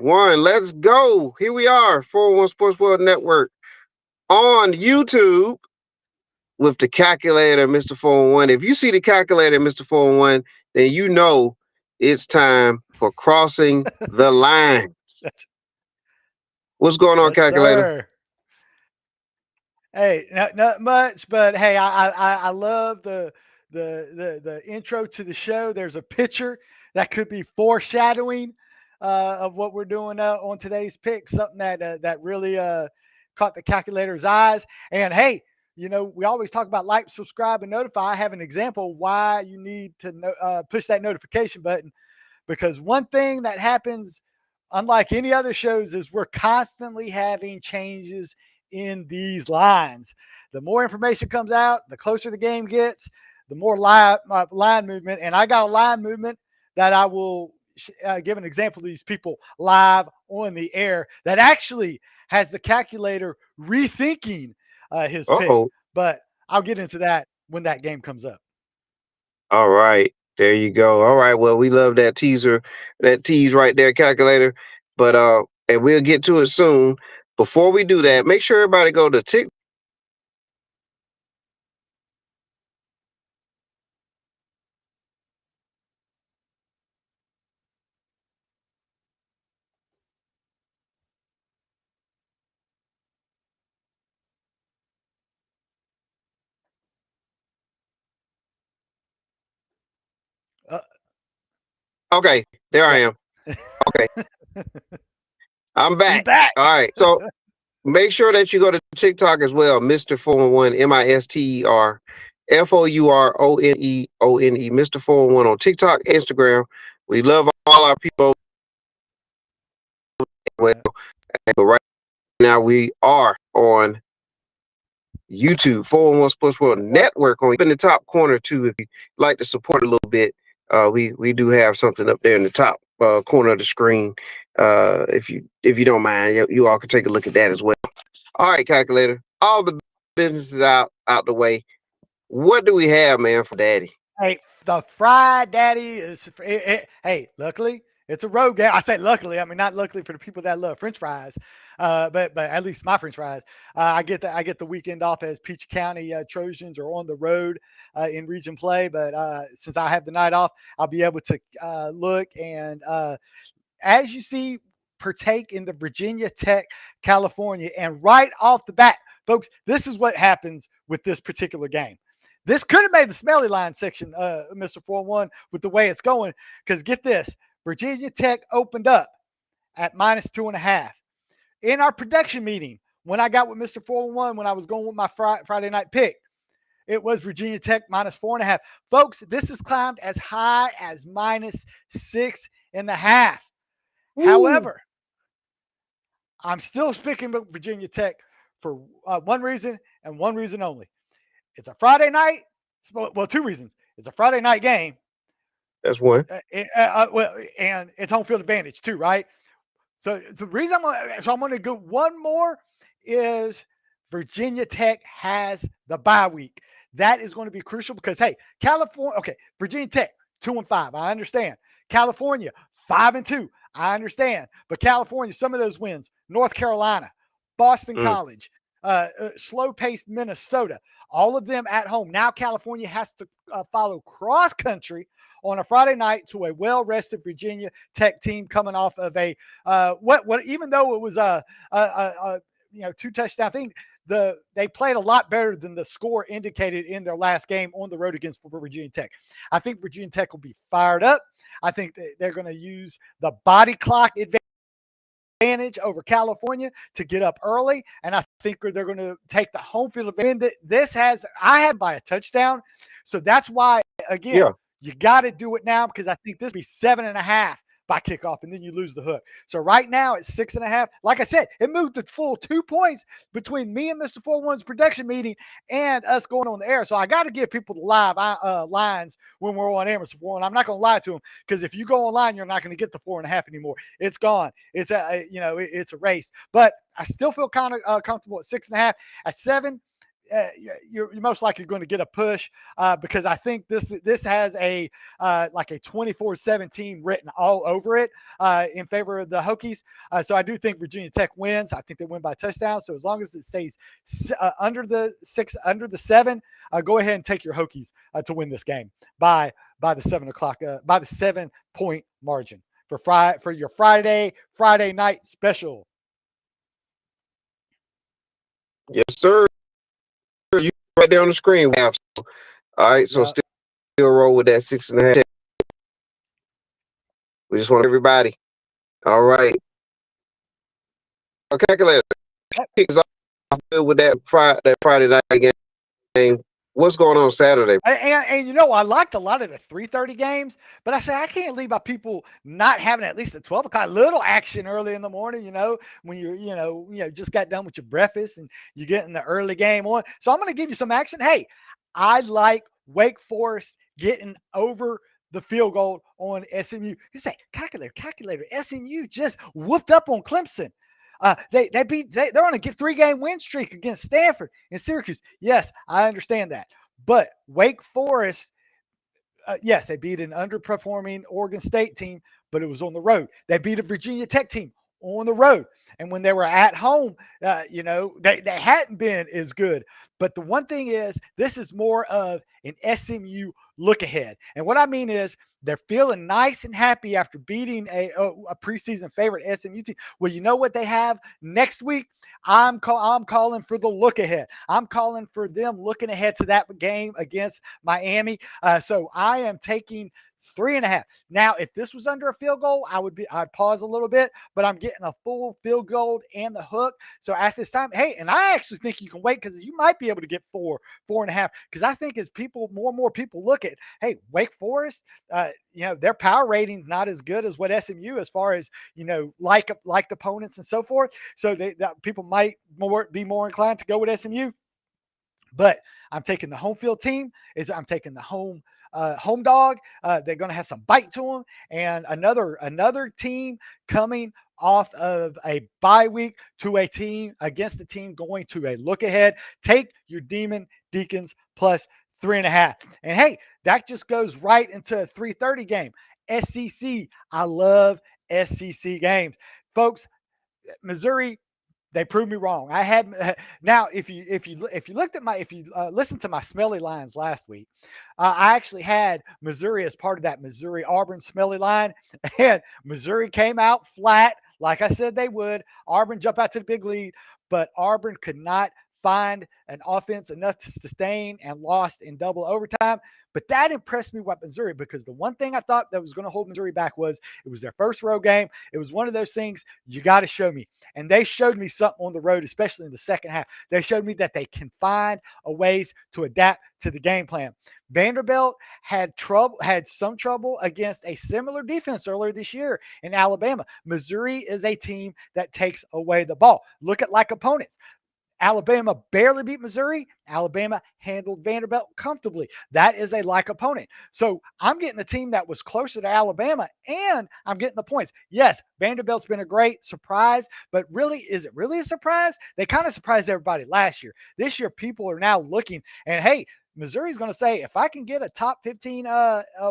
1. Let's go. Here we are, 401 Sports World Network on YouTube with the calculator, Mr. 401. If you see the calculator, Mr. 401, then you know it's time for crossing the lines. What's going on, Yes, calculator? sir. Hey, not much, but hey, I love the intro to the show. There's a picture that could be foreshadowing of what we're doing on today's pick. Something that really caught the calculator's eyes. And hey, we always talk about like, subscribe, and notify. I have an example why you need to push that notification button, because one thing that happens, unlike any other shows, is we're constantly having changes in these lines. The more information comes out, the closer the game gets, the more line movement. And I got a line movement that I will give an example of these people live on the air that actually has the calculator rethinking his pick. Uh-oh. But I'll get into that when that game comes up. All right. There you go. All right. Well, we love that teaser, that tease right there, calculator. But and we'll get to it soon. Before we do that, make sure everybody go to TikTok. Uh, Okay, there I yeah. am. Okay, I'm He's back. back. All right. So make sure that you go to TikTok as well, Mr. 411, MisterFourone, Mr. 411 on TikTok, Instagram. We love all our people. Well, but right now we are on YouTube, 401 Sports World Network, on in the top corner too. If you like to support a little bit, we do have something up there in the top corner of the screen. If you don't mind, you all can take a look at that as well. All right, calculator. All the businesses out the way. What do we have, man, for Daddy? Hey, the Fried Daddy is. Hey, luckily it's a road game. I say luckily. I mean, not luckily for the people that love French fries, but at least my French fries. I get the weekend off as Peach County Trojans are on the road in region play. But since I have the night off, I'll be able to look and as you see, partake in the Virginia Tech, California, and right off the bat, folks, this is what happens with this particular game. This could have made the Smelly Line section, Mr. 4-1, with the way it's going. Because get this, Virginia Tech opened up at -2.5. In our production meeting, when I got with Mr. 4-1, when I was going with my Friday night pick, it was Virginia Tech -4.5. Folks, this has climbed as high as -6.5. Ooh. However, I'm still picking Virginia Tech for one reason and one reason only. It's a Friday night. Well, two reasons. It's a Friday night game. That's one. And it's home field advantage too, right? So the reason I'm going to go one more is Virginia Tech has the bye week. That is going to be crucial because hey, California. Okay, Virginia Tech 2-5. I understand. California 5-2. I understand. But California, some of those wins: North Carolina, Boston College, slow-paced Minnesota, all of them at home. Now California has to follow cross country on a Friday night to a well-rested Virginia Tech team coming off of a what even though it was a 2-touchdown thing, they played a lot better than the score indicated in their last game on the road against Virginia Tech. I think Virginia Tech will be fired up. I think they're going to use the body clock advantage over California to get up early, and I think they're going to take the home field advantage. I had by a touchdown, so that's why again you got to do it now because I think this will be 7.5 by kickoff, and then you lose the hook. So right now it's 6.5. Like I said, it moved the full 2 points between me and Mr. 4-1's production meeting and us going on the air. So I got to give people the live lines when we're on air, Mr. 4-1. I'm not going to lie to them because if you go online, you're not going to get the 4.5 anymore. It's gone. It's it's a race. But I still feel kind of comfortable at 6.5. At 7, you're most likely going to get a push because I think this has a like a 24-17 written all over it in favor of the Hokies. So I do think Virginia Tech wins. I think they win by touchdown. So as long as it stays under the 7, go ahead and take your Hokies to win this game by the 7 o'clock by the 7-point margin for your Friday night special. Yes, sir. You right there on the screen. All right, so Yep. still roll with that 6.5. We just want everybody. All right. Calculator. Kicks off good with that Friday night game. What's going on Saturday? And you know, I liked a lot of the 3:30 games, but I say I can't leave by people not having at least a 12 o'clock little action early in the morning. You know, when you just got done with your breakfast and you're getting the early game on. So I'm going to give you some action. Hey, I like Wake Forest getting over the field goal on SMU. You say, calculator. SMU just whooped up on Clemson. They're on a 3-game win streak against Stanford and Syracuse. Yes, I understand that. But Wake Forest, yes, they beat an underperforming Oregon State team, but it was on the road. They beat a Virginia Tech team on the road. And when they were at home, they hadn't been as good. But the one thing is, this is more of an SMU look ahead. And what I mean is, they're feeling nice and happy after beating a preseason favorite SMU team. Well, you know what they have next week? I'm calling for the look ahead. I'm calling for them looking ahead to that game against Miami. So I am taking 3.5. Now, if this was under a field goal, I'd pause a little bit, but I'm getting a full field goal and the hook. So at this time, hey, and I actually think you can wait because you might be able to get 4.5. Because I think as more and more people look at, hey, Wake Forest, their power rating not as good as what SMU as far as like opponents and so forth. So that people might be more inclined to go with SMU. But I'm taking the home field team. I'm taking the home dog. They're going to have some bite to them, and another team coming off of a bye week to a team against the team going to a look ahead. Take your Demon Deacons plus 3.5. And hey, that just goes right into a 3:30 game. SEC. I love SEC games, folks. Missouri, they proved me wrong. I had now if you looked at if you listened to my Smelly Lines last week, I actually had Missouri as part of that Missouri Auburn Smelly Line, and Missouri came out flat like I said they would. Auburn jumped out to the big lead, but Auburn could not find an offense enough to sustain and lost in double overtime. But that impressed me with Missouri, because the one thing I thought that was going to hold Missouri back was it was their first road game. It was one of those things you got to show me. And they showed me something on the road, especially in the second half. They showed me that they can find a ways to adapt to the game plan. Vanderbilt had some trouble against a similar defense earlier this year in Alabama. Missouri is a team that takes away the ball. Look at like opponents. Alabama barely beat Missouri. Alabama handled Vanderbilt comfortably. That is a like opponent. So I'm getting the team that was closer to Alabama, and I'm getting the points. Yes, Vanderbilt's been a great surprise, but really, is it really a surprise? They kind of surprised everybody last year. This year, people are now looking, and hey, Missouri's going to say, if I can get a top 15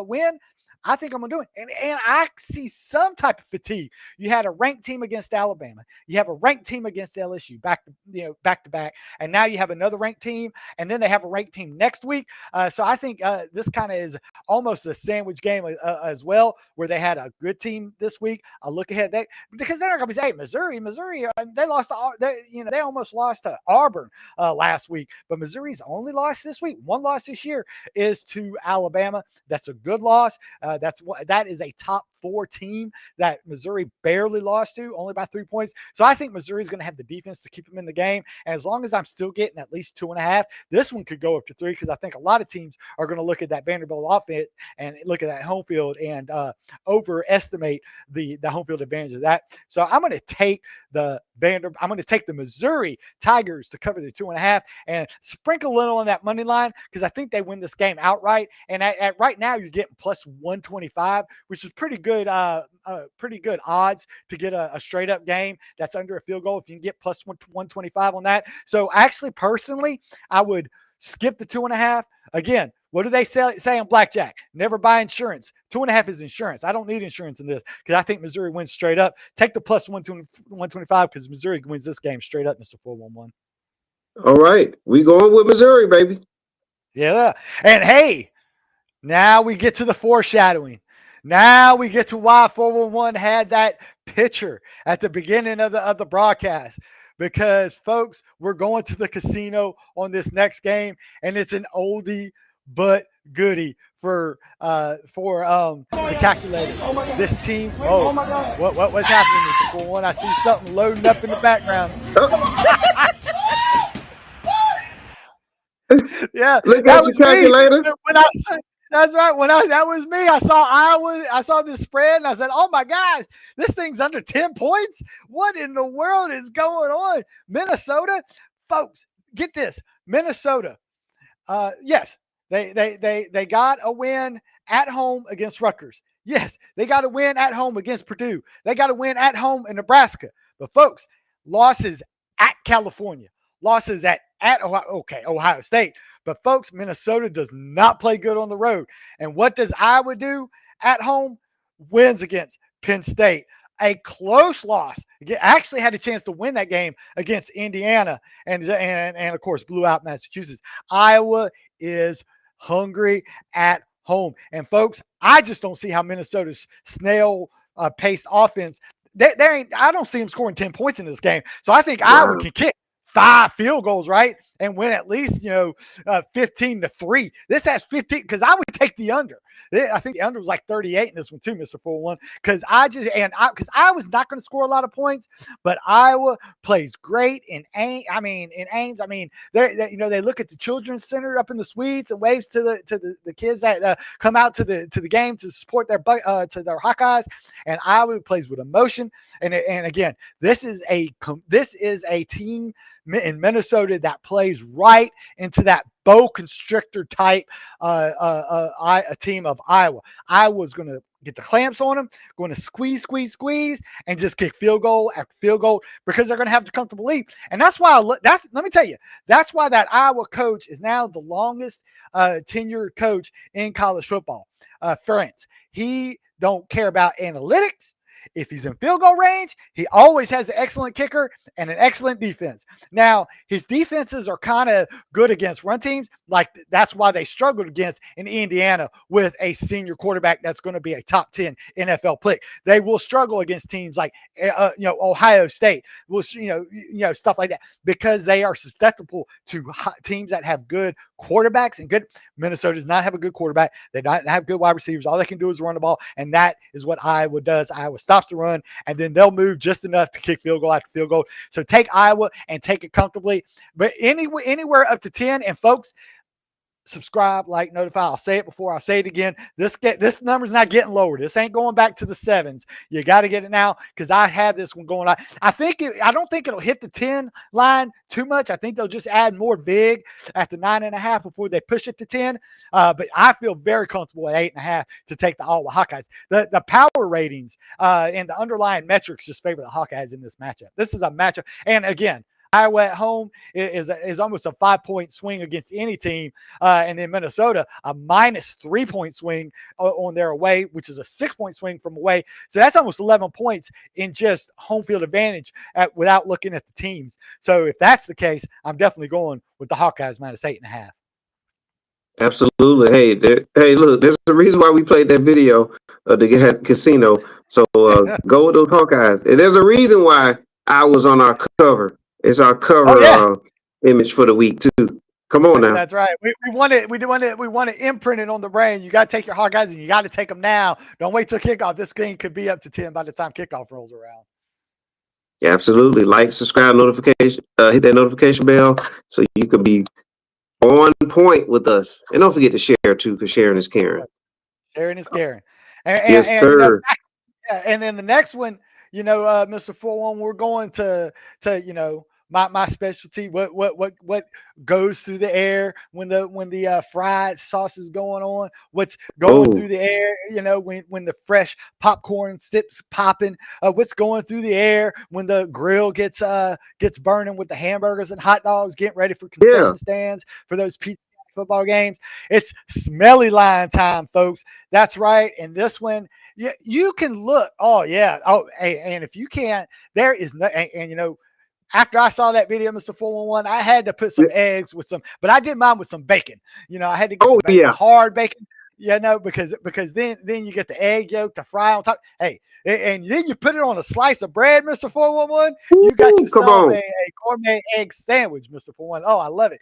win, I think I'm going to do it. And I see some type of fatigue. You had a ranked team against Alabama. You have a ranked team against LSU back to back. And now you have another ranked team, and then they have a ranked team next week. So I think this kind of is almost a sandwich game as well, where they had a good team this week. I look ahead because they're not going to be saying, hey, Missouri, they lost they almost lost to Auburn last week, but Missouri's only loss this week. One loss this year is to Alabama. That's a good loss. That is a top 4 team that Missouri barely lost to, only by 3 points. So I think Missouri is going to have the defense to keep them in the game. And as long as I'm still getting at least 2.5, this one could go up to 3, because I think a lot of teams are going to look at that Vanderbilt offense and look at that home field and overestimate the home field advantage of that. So I'm going to take the Missouri Tigers to cover the 2.5 and sprinkle a little on that money line, because I think they win this game outright. And at right now, you're getting plus 125, which is pretty good pretty good odds to get a straight up game that's under a field goal if you can get plus 125 on that. So actually, personally, I would skip the 2.5. Again, what do they say on blackjack? Never buy insurance. 2.5 is insurance. I don't need insurance in this because I think Missouri wins straight up. Take the plus 125 because Missouri wins this game straight up, Mr. 411. All right. We going with Missouri, baby. Yeah. And hey, now we get to the foreshadowing. Now we get to why 411 had that picture at the beginning of the broadcast. Because folks, we're going to the casino on this next game, and it's an oldie but goodie for the calculator. This team. Oh, what's happening, Mr. 411? I see something loading up in the background. Yeah, Look that at was your calculator. me. When I said, that's right. That was me. I saw Iowa. I saw this spread, and I said, "Oh my gosh, this thing's under 10 points. What in the world is going on?" Minnesota, folks, get this. Minnesota. Yes, they got a win at home against Rutgers. Yes, they got a win at home against Purdue. They got a win at home in Nebraska. But folks, losses at California, losses at Ohio State. But folks, Minnesota does not play good on the road. And what does Iowa do at home? Wins against Penn State. A close loss. Actually had a chance to win that game against Indiana and of course blew out Massachusetts. Iowa is hungry at home. And folks, I just don't see how Minnesota's snail paced offense. I don't see them scoring 10 points in this game. So I think Iowa can kick 5 field goals, right? And win at least, 15-3. This has 15 because I would take the under. I think the under was like 38 in this one too, Mr. 4-1. Because I was not going to score a lot of points, but Iowa plays great in Ames. They look at the children's center up in the suites and waves to the kids that come out to the game to support their Hawkeyes. And Iowa plays with emotion. And again, this is a team in Minnesota that plays right into that bow constrictor type a team of Iowa. Iowa's going to get the clamps on them, going to squeeze, and just kick field goal after field goal because they're going to have to comfortable lead. And that's why let me tell you, that's why that Iowa coach is now the longest tenured coach in college football. France. He don't care about analytics. If he's in field goal range, he always has an excellent kicker and an excellent defense. Now, his defenses are kind of good against run teams. Like that's why they struggled against in Indiana with a senior quarterback that's going to be a top 10 NFL pick. They will struggle against teams like Ohio State, stuff like that because they are susceptible to teams that have good quarterbacks and good. Minnesota does not have a good quarterback. They don't have good wide receivers. All they can do is run the ball, and that is what Iowa does. Iowa stops the run, and then they'll move just enough to kick field goal after field goal. So take Iowa and take it comfortably. But anywhere up to 10, and folks, subscribe, like, notify. I'll say it before. I'll say it again. This number's not getting lower. This ain't going back to the 7s. You got to get it now because I have this one going on. I don't think it'll hit the 10 line too much. I think they'll just add more big at the 9.5 before they push it to 10. But I feel very comfortable at 8.5 to take the Iowa Hawkeyes. The power ratings and the underlying metrics just favor the Hawkeyes in this matchup. This is a matchup. And again, Iowa at home is almost a 5-point swing against any team. And then Minnesota, a minus 3-point swing on their away, which is a 6-point swing from away. So that's almost 11 points in just home field advantage without looking at the teams. So if that's the case, I'm definitely going with the Hawkeyes minus 8.5. Absolutely. Hey, look, there's a reason why we played that video of the casino. So go with those Hawkeyes. And there's a reason why I was on our cover. It's our cover image for the week too. Come on now. That's right. We want to imprint it on the brain. You that take your Hawkeyes and you got to take them now. Don't wait till kickoff. This game could be up to 10 by the time kickoff rolls around. Yeah, absolutely. Like, subscribe, notification, hit that notification bell so you can be on point with us. And don't forget to share too, because sharing is caring. Sharing is caring. Yes, sir. And then the next one, Mr. 4-1, we're going to my specialty. What goes through the air when the fried sauce is going on? What's going Oh, through the air? When the fresh popcorn sticks popping. What's going through the air when the grill gets burning with the hamburgers and hot dogs, getting ready for yeah. concession stands for those pizza football games. It's smelly line time, folks. That's right. And this one, you can look. Oh yeah. Oh, hey, and if you can't, there is no. And after I saw that video, Mr. 411, I had to put Yeah. some eggs with some, but I did mine with some bacon. I had to get Oh, the yeah. hard bacon. Because then you get the egg yolk to fry on top. Hey, and then you put it on a slice of bread, Mr. 411. You got Ooh, come yourself on. a gourmet egg sandwich, Mr. 411. Oh, I love it.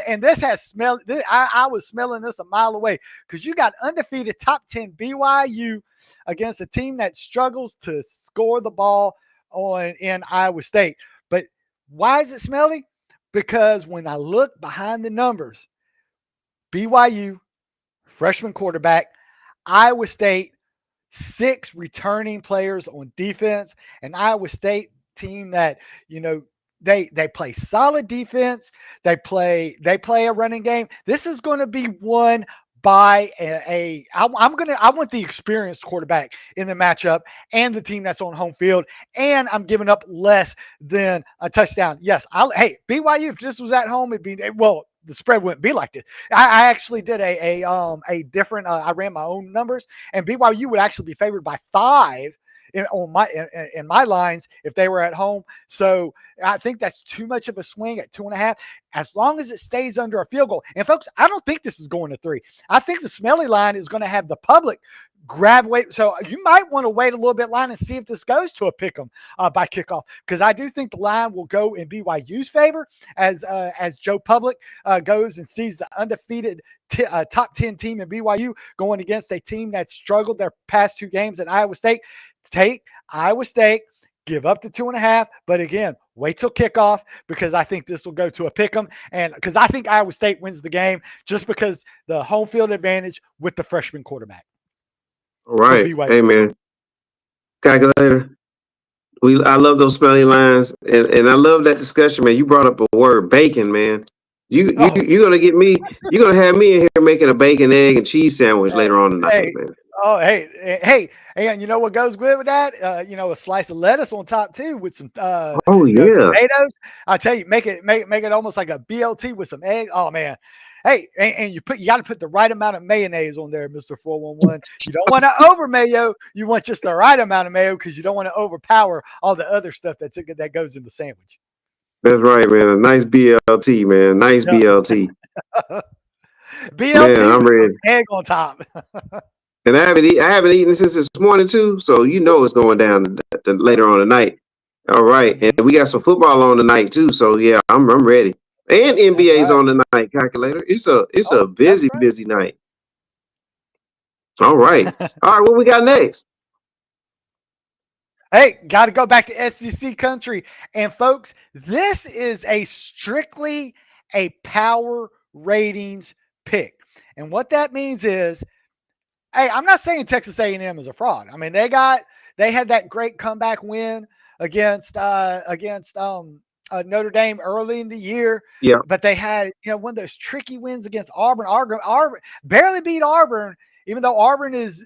And this has smell. I was smelling this a mile away because you got undefeated top 10 BYU against a team that struggles to score the ball in Iowa State. But why is it smelly? Because when I look behind the numbers, BYU, freshman quarterback, Iowa State, 6 returning players on defense, and Iowa State team that, they play solid defense. They play a running game. This is going to be won by I want the experienced quarterback in the matchup and the team that's on home field, and I'm giving up less than a touchdown. Yes, hey, BYU, if this was at home, it'd be, well, the spread wouldn't be like this. I actually did a different. I ran my own numbers, and BYU would actually be favored by 5 in my lines if they were at home. So I think that's too much of a swing at 2.5. As long as it stays under a field goal, and folks, I don't think this is going to 3. I think the Smelly line is going to have the public grab weight. So you might want to wait a little bit line and see if this goes to a pick 'em by kickoff, because I do think the line will go in BYU's favor as Joe Public goes and sees the undefeated top 10 team in BYU going against a team that struggled their past 2 games at Iowa State. Take Iowa State, give up the 2.5, but again, wait till kickoff, because I think this will go to a pick 'em, and because I think Iowa State wins the game just because the home field advantage with the freshman quarterback All for right. BYU. Hey, man. Calculator. I love those smelly lines, and I love that discussion, man. You brought up a word, bacon, man. Oh, You're gonna get me. You're gonna have me in here making a bacon, egg, and cheese sandwich later on tonight, hey, man. oh, hey, and you know what goes good with that? A slice of lettuce on top too, with some Oh yeah, tomatoes. I tell you, make it almost like a BLT with some egg. Oh man. Hey, and you got to put the right amount of mayonnaise on there, Mr. 411. You don't want to over mayo. You want just the right amount of mayo, because you don't want to overpower all the other stuff that goes in the sandwich. that's right, man. A nice BLT, man. Nice Yeah. BLT, man. BLT I'm with some ready, egg on top. and I haven't eaten since this morning too, so it's going down later on tonight. All right, and Mhm. we got some football on tonight too, so yeah, I'm ready. And That's NBA's right. on tonight, calculator. It's a Oh, that's busy night. All right, right. all right. What we got next? Hey, got to go back to SEC country. And folks, this is a strictly a power ratings pick. And what that means is, hey, I'm not saying Texas A&M is a fraud. I mean, they had that great comeback win against Notre Dame early in the year, Yeah, but they had one of those tricky wins against Auburn. Auburn barely beat Auburn, even though Auburn is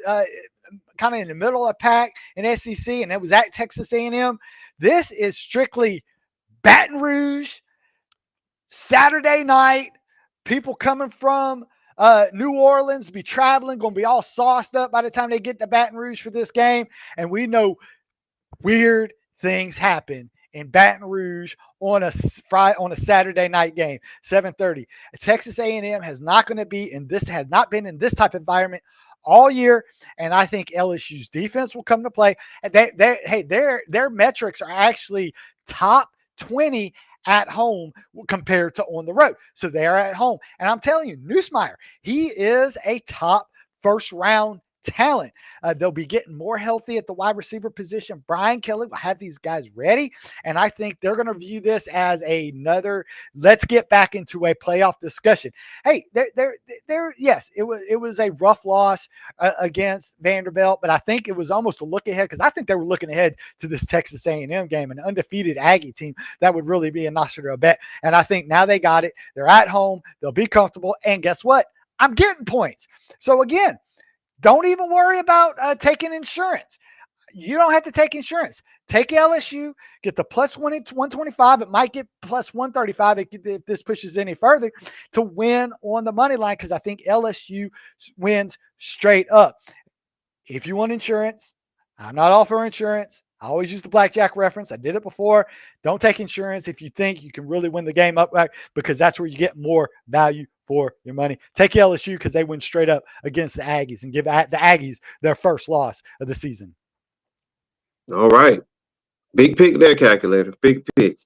kind of in the middle of the pack in SEC, and it was at Texas A&M. This is strictly Baton Rouge, Saturday night. People coming from New Orleans be traveling, going to be all sauced up by the time they get to Baton Rouge for this game. And we know weird things happen in Baton Rouge on a Saturday night game, 7:30. Texas A&M has not been in this type of environment all year, and I think LSU's defense will come to play. Their metrics are actually top 20 at home compared to on the road. So they're at home. And I'm telling you, Newsmeyer, he is a top first round talent. They'll be getting more healthy at the wide receiver position. Brian Kelly will have these guys ready, and I think they're going to view this as another. Let's get back into a playoff discussion. Hey, yes, it was a rough loss against Vanderbilt, but I think it was almost a look ahead because I think they were looking ahead to this Texas A&M game, an undefeated Aggie team that would really be a Nostradel bet. And I think now they got it. They're at home. They'll be comfortable. And guess what? I'm getting points. So again, don't even worry about taking insurance. You don't have to take insurance. Take LSU, get the plus 125. It might get plus 135 if this pushes any further to win on the money line because I think LSU wins straight up. If you want insurance, I'm not all for insurance. I always use the blackjack reference. I did it before. Don't take insurance if you think you can really win the game upright because that's where you get more value for your money. Take LSU because they win straight up against the Aggies and give the Aggies their first loss of the season. All right. Big pick there, calculator. Big pick.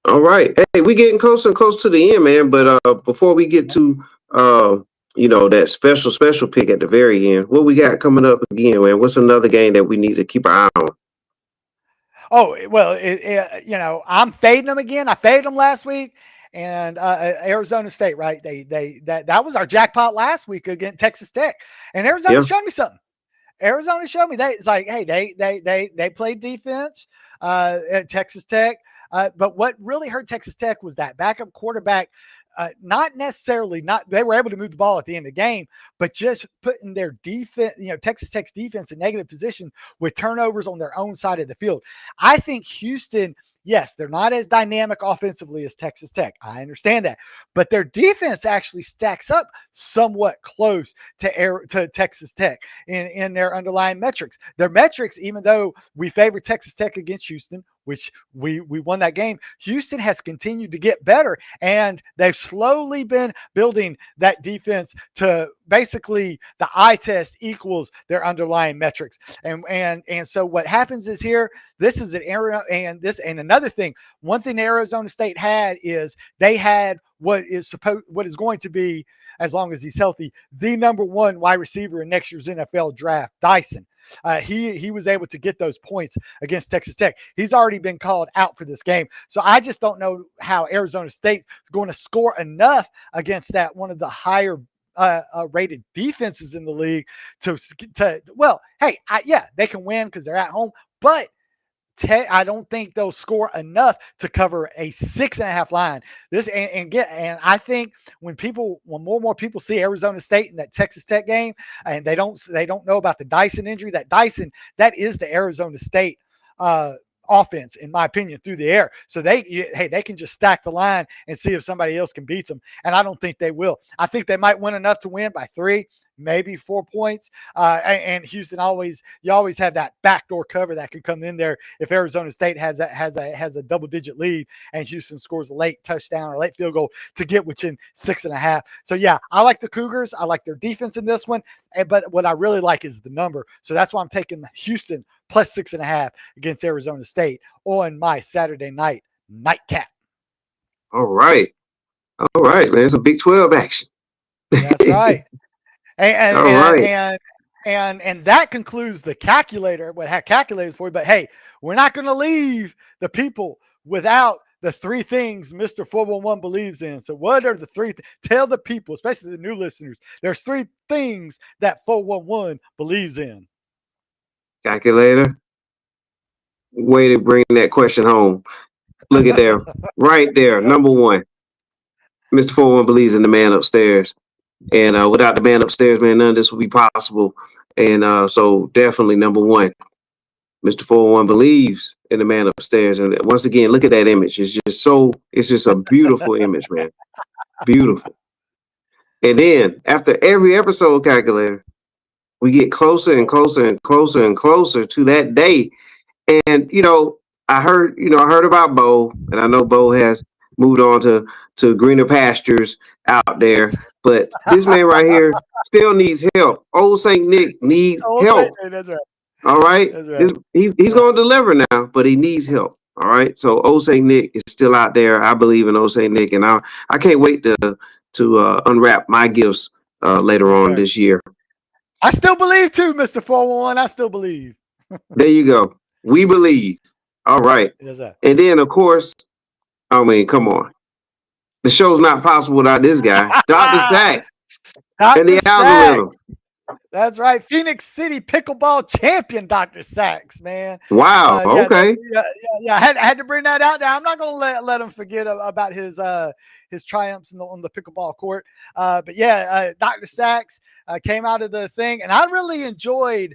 All right. Hey, we getting closer and closer to the end, man. But before we get to that special pick at the very end, what we got coming up again, man? What's another game that we need to keep our eye on? Oh, well, I'm fading them again. I faded them last week. And Arizona State, right? That was our jackpot last week against Texas Tech. And Arizona showed me something. Arizona showed me it's like, hey, they played defense at Texas Tech. But what really hurt Texas Tech was that backup quarterback. Not necessarily they were able to move the ball at the end of the game, but just putting their defense, Texas Tech's defense in negative position with turnovers on their own side of the field. I think Houston, yes, they're not as dynamic offensively as Texas Tech. I understand that, but their defense actually stacks up somewhat close to Texas Tech in their underlying metrics. Their metrics, even though we favor Texas Tech against Houston, which we won that game, Houston has continued to get better, and they've slowly been building that defense to basically the eye test equals their underlying metrics. And so what happens is here, this is an area, and another thing, one thing Arizona State had is they had what is going to be, as long as he's healthy, the number one wide receiver in next year's NFL draft, Dyson. He was able to get those points against Texas Tech. He's already been called out for this game. So I just don't know how Arizona State's going to score enough against that one of the higher rated defenses in the league they can win because they're at home, but I don't think they'll score enough to cover a 6.5 line. And I think when more and more people see Arizona State in that Texas Tech game, and they don't know about the Dyson injury, that is the Arizona State offense, in my opinion, through the air. So they can just stack the line and see if somebody else can beat them. And I don't think they will. I think they might win enough to win by 3, maybe 4 points. And Houston you always have that backdoor cover that could come in there if Arizona State has a double-digit lead and Houston scores a late touchdown or late field goal to get within 6.5. So yeah, I like the Cougars. I like their defense in this one, but what I really like is the number. So that's why I'm taking Houston plus 6.5 against Arizona State on my Saturday night nightcap. All right, man. Some Big 12 action. That's right. And, All right. And that concludes the calculator. What had calculators for you? But hey, we're not going to leave the people without the 3 things Mr. 411 believes in. So what are the 3? Tell the people, especially the new listeners, there's 3 things that 411 believes in. Calculator. Way to bring that question home. Look at there. Right there. Number 1. Mr. 411 believes in the man upstairs. And without the man upstairs, man, none of this would be possible. And so definitely number 1, Mr. 401 believes in the man upstairs. And once again, look at that image. It's just a beautiful image, man. Beautiful. And then after every episode, calculator, we get closer and closer and closer and closer to that day. And, I heard about Bo, and I know Bo has moved on to greener pastures out there. But this man right here still needs help. Old St. Nick needs help. That's right. All right. That's right. He's going to deliver now, but he needs help. All right. So Old St. Nick is still out there. I believe in Old St. Nick, and I can't wait to unwrap my gifts later on this year. I still believe too, Mr. 411. I still believe. There you go. We believe. All right. Yes, sir. And then, of course, I mean, come on. The show's not possible without this guy, Dr. Sack, and Dr. the Sack. algorithm. That's right. Phoenix City pickleball champion, Dr. Sachs, man. Wow. Yeah, Okay. yeah. I had to bring that out there. I'm not going to let him forget about his triumphs on the pickleball court. But yeah, Dr. Sachs came out of the thing, and I really enjoyed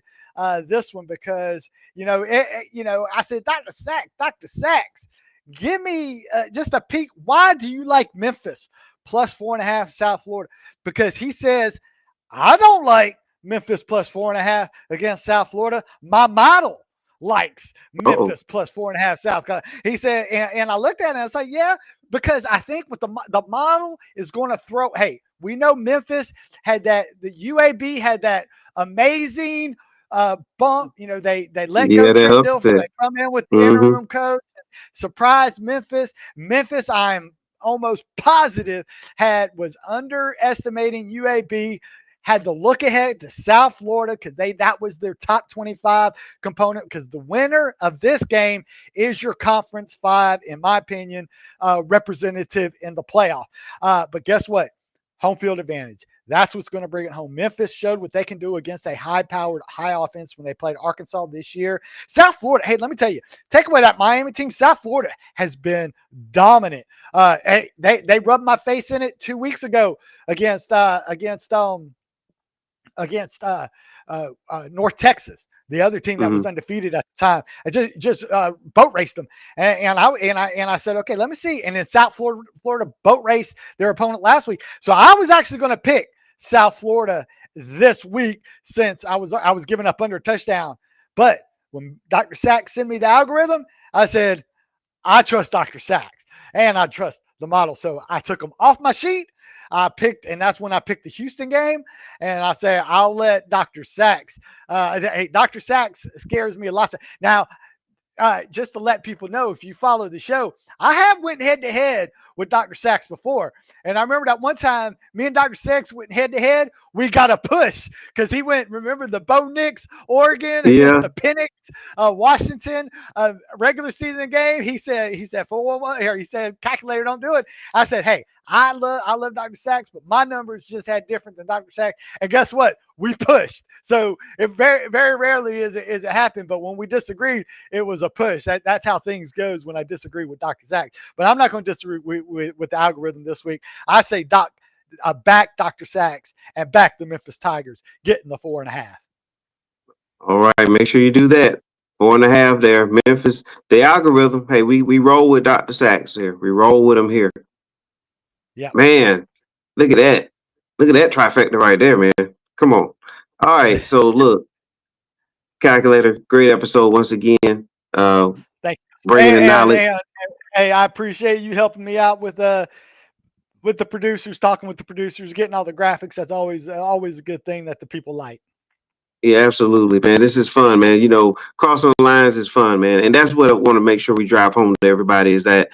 this one because I said, Dr. Sachs, give me just a peek. Why do you like Memphis plus 4.5 South Florida? Because he says I don't like Memphis plus 4.5 against South Florida. My model likes Memphis plus 4.5 South Carolina. He said, and I looked at it and I was like, yeah, because I think with the model is going to throw. Hey, we know Memphis had that. The UAB had that amazing bump. They let go Yeah, that Trent Dilfer. upset. They come in with the Mm-hmm. interim coach. Surprise Memphis. Memphis, I'm almost positive was underestimating UAB, had the look ahead to South Florida because that was their top 25 component, because the winner of this game is your conference 5, in my opinion, representative in the playoff. But guess what? Home field advantage. That's what's going to bring it home. Memphis showed what they can do against a high-powered, high offense when they played Arkansas this year. South Florida, hey, let me tell you, take away that Miami team, South Florida has been dominant. They rubbed my face in it 2 weeks ago against North Texas, the other team that was undefeated at the time. I just boat raced them, and I said, okay, let me see. And then South Florida boat raced their opponent last week, so I was actually going to pick South Florida this week since I was giving up under a touchdown. But when Dr. Sachs sent me the algorithm, I said I trust Dr. Sachs and I trust the model, so I took them off my sheet. I picked, and that's when I picked the Houston game. And I say, I'll let Dr. Sachs. Hey, Dr. Sachs scares me a lot. Now, just to let people know, if you follow the show, I have went head to head with Dr. Sachs before. And I remember that one time me and Dr. Sachs went head to head. We got a push because he went, remember the Bo Nix, Oregon against the Penix, Washington regular season game. He said 411 here. He said, calculator, don't do it. I said, hey, I love Dr. Sachs, but my numbers just had different than Dr. Sachs. And guess what? We pushed. So it very, very rarely is it happen. But when we disagreed, it was a push. That's how things goes when I disagree with Dr. Sachs. But I'm not going to disagree with the algorithm this week. I say back Dr. Sachs and back the Memphis Tigers getting the 4.5. All right, make sure you do that. 4.5 there. Memphis, the algorithm. Hey, we roll with Dr. Sachs here. We roll with him here. Yeah. Man, look at that. Look at that trifecta right there, man. Come on. All right, so look, calculator, great episode once again. Thank you. Bringing the knowledge. Hey, I appreciate you helping me out with the producers, talking with the producers, getting all the graphics. That's always a good thing that the people like. Yeah, absolutely, man. This is fun, man. Crossing the lines is fun, man. And that's what I want to make sure we drive home to everybody is that,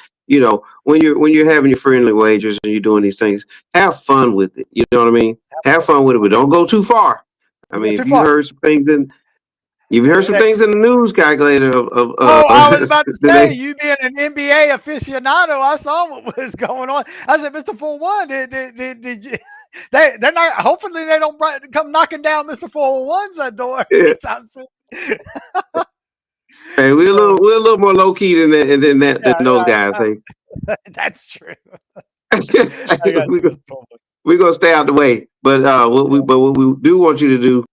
when you're having your friendly wagers and you're doing these things, have fun with it. You know what I mean? Have fun with it, but don't go too far. I mean, if you heard some things you've heard some things in the news, calculator of I was about to say, you being an NBA aficionado, I saw what was going on. I said, Mr. 4-1, did you? They're not. Hopefully, they don't come knocking down Mr. 401's door anytime soon. Hey, we're a little more low key than those guys. Hey, that's true. We're gonna stay out the way, but what we do want you to do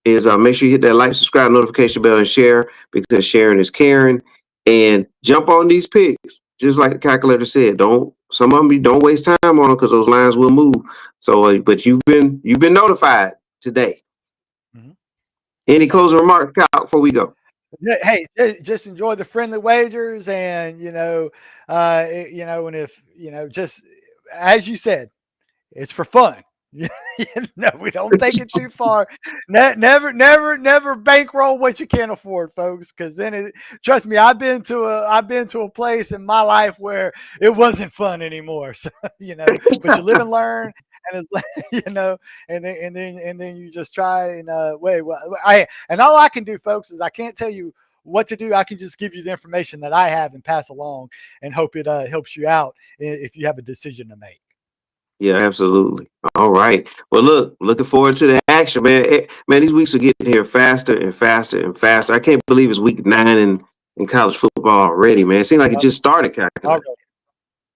is make sure you hit that like, subscribe, notification bell, and share, because sharing is caring. And jump on these picks, just like the calculator said. Some of them you don't waste time on them because those lines will move. So, but you've been notified today. Mm-hmm. Any closing remarks, Kyle, before we go? Hey, just enjoy the friendly wagers, and and if just as you said, it's for fun. No, we don't take it too far. Never bankroll what you can't afford, folks. Because then, trust me, I've been to a place in my life where it wasn't fun anymore. So but you live and learn. and it's like, and then you just try and wait. Well, and all I can do, folks, is I can't tell you what to do. I can just give you the information that I have and pass along, and hope it helps you out if you have a decision to make. Yeah, absolutely. All right. Well, looking forward to the action, man. Man, these weeks are getting here faster and faster and faster. I can't believe it's week 9 in college football already, man. It seems like it Yep. just started, kind of. Okay.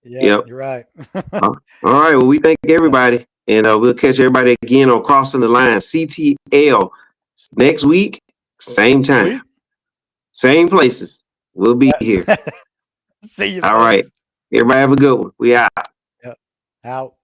Yep. Yep. You're right. All right. Well, we thank Yeah. everybody, and we'll catch everybody again on Crossing the Line CTL next week, same time, Sweet. same places. We'll be here. See you, All right. folks. Everybody have a good one. We out. Yep. Out.